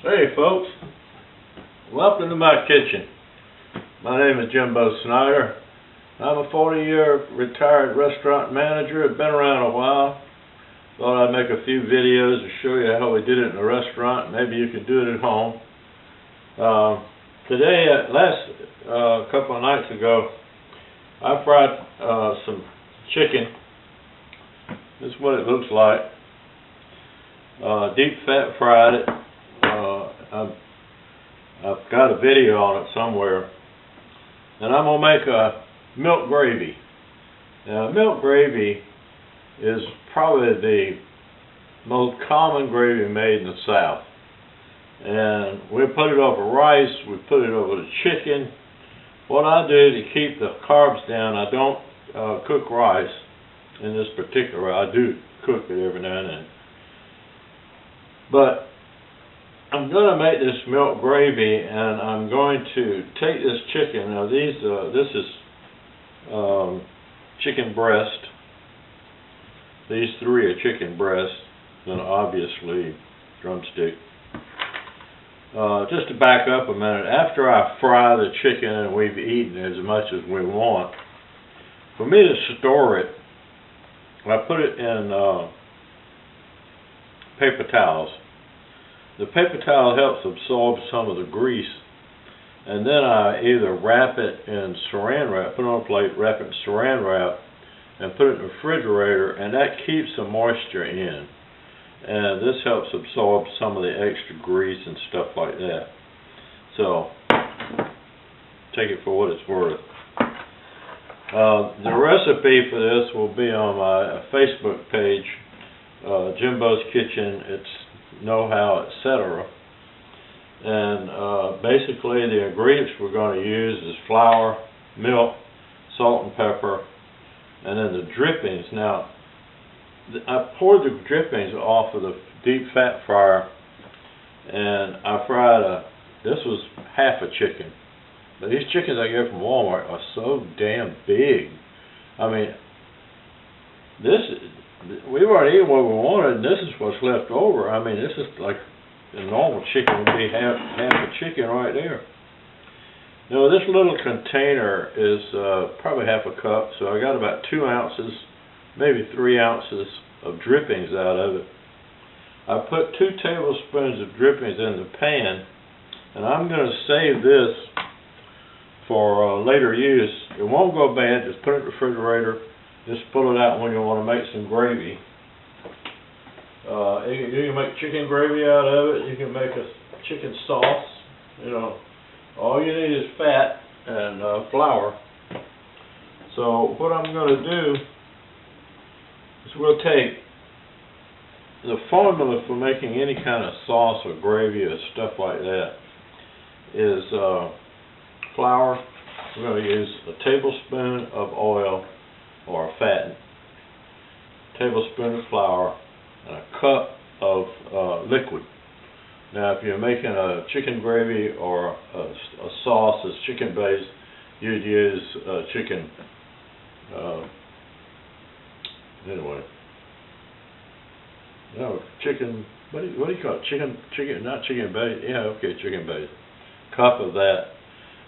Hey folks, welcome to my kitchen. My name is Jimbo Snyder. I'm a 40-year retired restaurant manager. I've been around a while. Thought I'd make a few videos to show you how we did it in the restaurant. Maybe you can do it at home. Today, a couple of nights ago, I fried some chicken. This is what it looks like. Deep fat fried it. I've got a video on it somewhere. And I'm going to make a milk gravy. Now, milk gravy is probably the most common gravy made in the South. And we put it over rice, we put it over the chicken. What I do to keep the carbs down, I don't cook rice in this particular. I do cook it every now and then. But I'm going to make this milk gravy, and I'm going to take this chicken. Now this is chicken breast. These three are chicken breasts, and obviously drumstick. Just to back up a minute, after I fry the chicken and we've eaten as much as we want, for me to store it, I put it in paper towels. The paper towel helps absorb some of the grease, and then I either wrap it in saran wrap, put it on a plate, wrap it in saran wrap, and put it in the refrigerator, and that keeps the moisture in. And this helps absorb some of the extra grease and stuff like that. So, take it for what it's worth. The recipe for this will be on my Facebook page, Jimbo's Kitchen. It's know-how, etc. And basically the ingredients we're going to use is flour, milk, salt and pepper, and then the drippings. Now, I poured the drippings off of the deep fat fryer, and I fried this was half a chicken. But these chickens I get from Walmart are so damn big. I mean, we weren't eating what we wanted, and this is what's left over. I mean, this is like a normal chicken would be half a chicken right there. Now, this little container is probably half a cup, so I got about 2 ounces, maybe 3 ounces of drippings out of it. I put 2 tablespoons of drippings in the pan, and I'm going to save this for later use. It won't go bad. Just put it in the refrigerator. Just pull it out when you want to make some gravy. You can make chicken gravy out of it. You can make a chicken sauce. You know, all you need is fat and flour. So what I'm going to do is we'll take the formula for making any kind of sauce or gravy or stuff like that is flour. We're going to use a tablespoon of oil or a fat, tablespoon of flour, and a cup of liquid. Now, if you're making a chicken gravy or a sauce that's chicken based, you'd use chicken. Anyway, no chicken. What do you call it? Chicken, not chicken based. Yeah, okay, chicken based. Cup of that,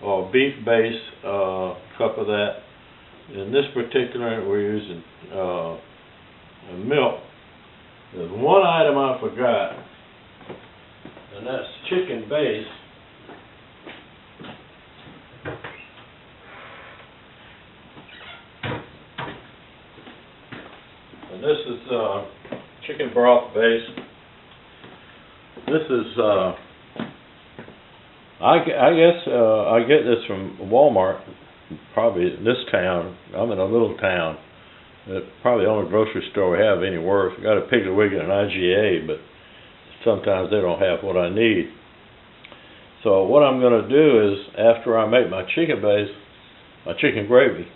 or beef based cup of that. In this particular, we're using milk. There's one item I forgot, and that's chicken base. And this is chicken broth base. This is, I guess I get this from Walmart. Probably in this town. I'm in a little town. Probably the only grocery store we have anywhere. We got a Piggly Wiggly and an IGA, but sometimes they don't have what I need. So what I'm going to do is, after I make my chicken base, my chicken gravy,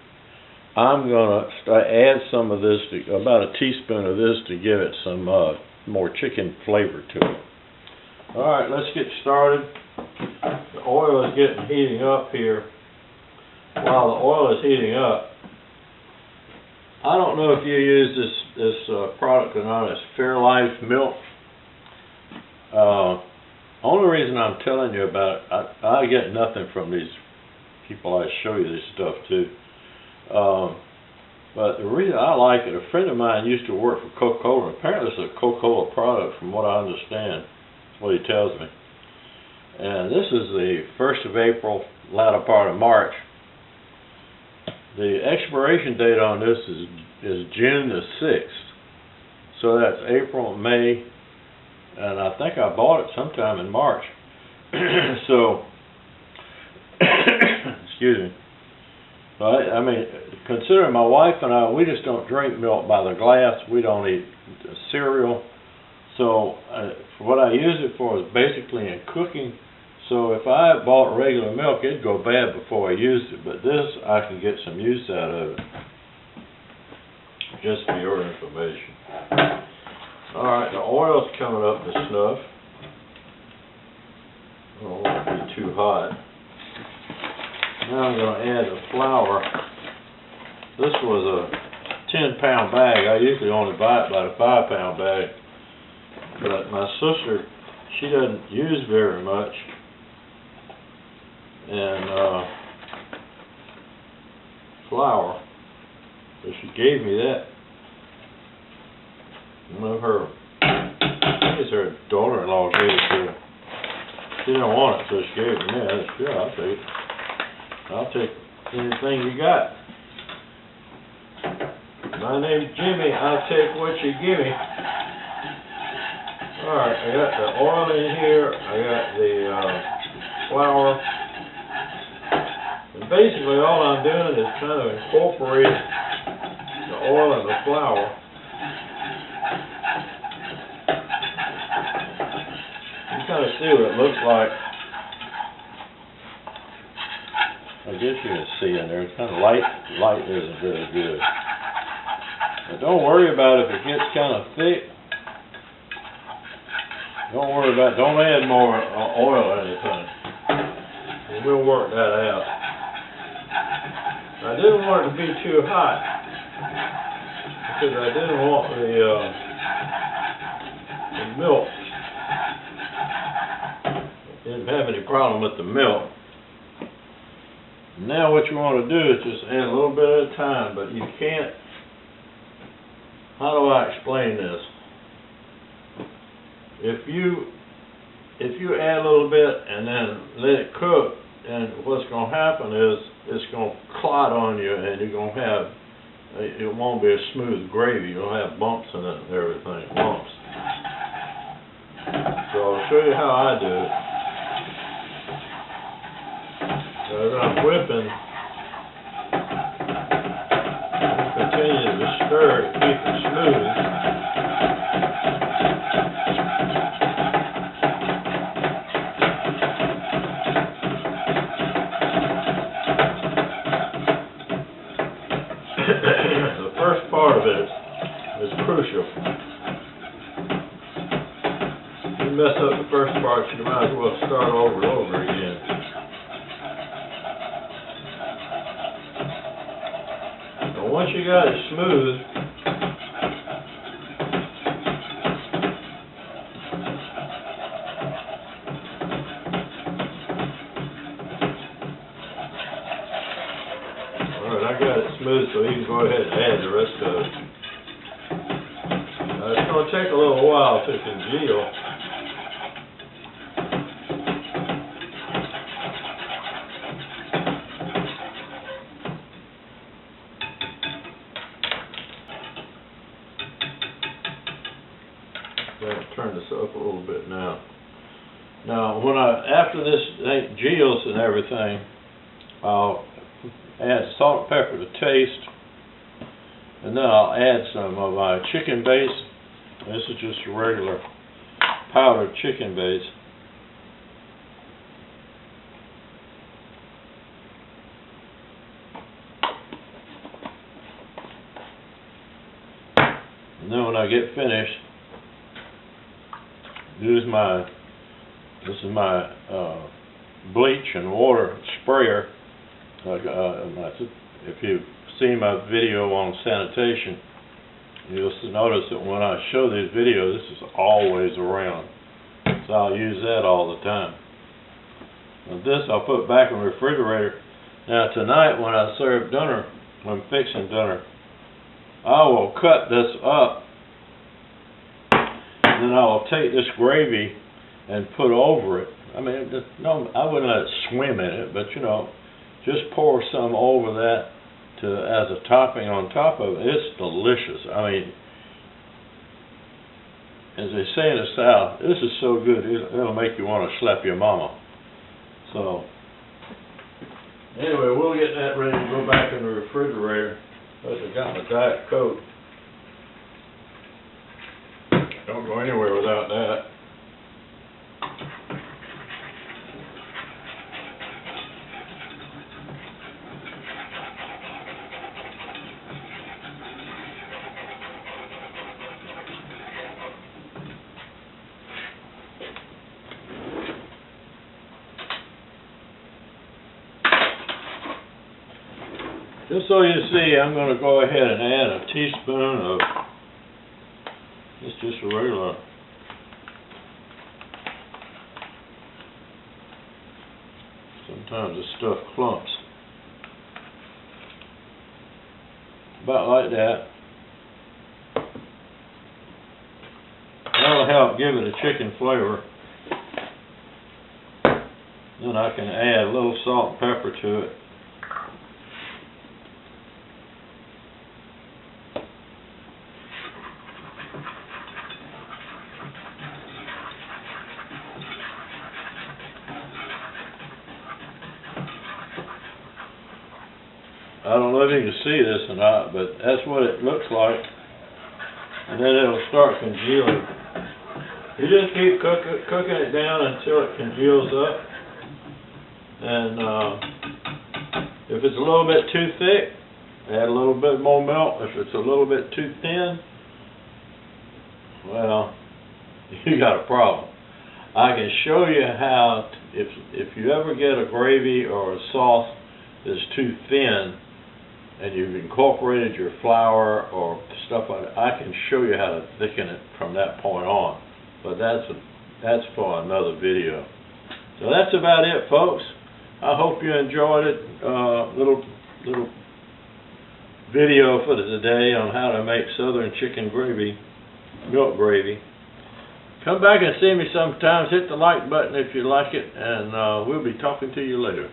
I'm going to add some of this, about a teaspoon of this, to give it some more chicken flavor to it. All right, let's get started. The oil is heating up here. While the oil is heating up, I don't know if you use this product or not. It's Fairlife milk. only reason I'm telling you about it, I get nothing from these people I show you this stuff to. But the reason I like it, a friend of mine used to work for Coca-Cola. Apparently it's a Coca-Cola product from what I understand. That's what he tells me. And this is the 1st of April, latter part of March. The expiration date on this is June the 6th. So that's April, May, and I think I bought it sometime in March. So, excuse me. But I mean, considering my wife and I, we just don't drink milk by the glass. We don't eat cereal. So what I use it for is basically in cooking. So if I bought regular milk, it'd go bad before I used it. But this, I can get some use out of it. Just for your information. Alright, the oil's coming up to snuff. I don't want it to be too hot. Now I'm going to add the flour. This was a 10-pound bag. I usually only buy it by the 5-pound bag. But my sister, she doesn't use very much. And flour. So she gave me that. One of her, I think it's her daughter-in-law gave it to her. She didn't want it, so she gave it to me. I said, sure, I'll take it. I'll take anything you got. My name's Jimmy. I'll take what you give me. Alright, I got the oil in here. I got the flour. And basically all I'm doing is kind of incorporating the oil and the flour. You kind of see what it looks like. I guess you can see in there. It's kind of light. Light isn't very good. But don't worry about it if it gets kind of thick. Don't worry about it. Don't add more oil or anything. We'll work that out. I didn't want it to be too hot because I didn't want the milk. Didn't have any problem with the milk. Now what you want to do is just add a little bit at a time, but you can't. How do I explain this? If you add a little bit and then let it cook, and what's going to happen is it's going to clot on you, and you're going to have, it won't be a smooth gravy. You'll have bumps in it and everything, lumps. So I'll show you how I do it. As I'm whipping, continue to stir to keep it smooth. The first part of it is crucial. If you mess up the first part, you might as well start over and over again. Once you got it smooth, alright, I got it smooth, so you can go ahead and add the rest of it. It's going to take a little while to congeal. Turn this up a little bit now. Now, after this geels and everything, I'll add salt and pepper to taste, and then I'll add some of my chicken base. This is just a regular powdered chicken base. And then when I get finished, this is my bleach and water sprayer. If you've seen my video on sanitation, you'll notice that when I show these videos, this is always around. So I'll use that all the time. And this I'll put back in the refrigerator. Now tonight when I serve dinner, when I'm fixing dinner, I will cut this up, and then I will take this gravy and put over it. I mean, no, I wouldn't let it swim in it, but you know, just pour some over that as a topping on top of it. It's delicious. I mean, as they say in the South, this is so good, it'll make you want to slap your mama. So, anyway, we'll get that ready to go back in the refrigerator. I got my Diet Coke. Don't go anywhere without that. Just so you see, I'm going to go ahead and add a teaspoon of, it's just a regular, sometimes the stuff clumps, about like that. That'll help give it a chicken flavor. Then I can add a little salt and pepper to it. I don't know if you can see this or not, but that's what it looks like. And then it'll start congealing. You just keep cooking it down until it congeals up. And if it's a little bit too thick, add a little bit more milk. If it's a little bit too thin, well, you got a problem. I can show you how, if you ever get a gravy or a sauce that's too thin, and you've incorporated your flour or stuff like that, I can show you how to thicken it from that point on. But that's for another video. So that's about it, folks. I hope you enjoyed it. Little video for today on how to make Southern chicken gravy, milk gravy. Come back and see me sometimes. Hit the like button if you like it, and we'll be talking to you later.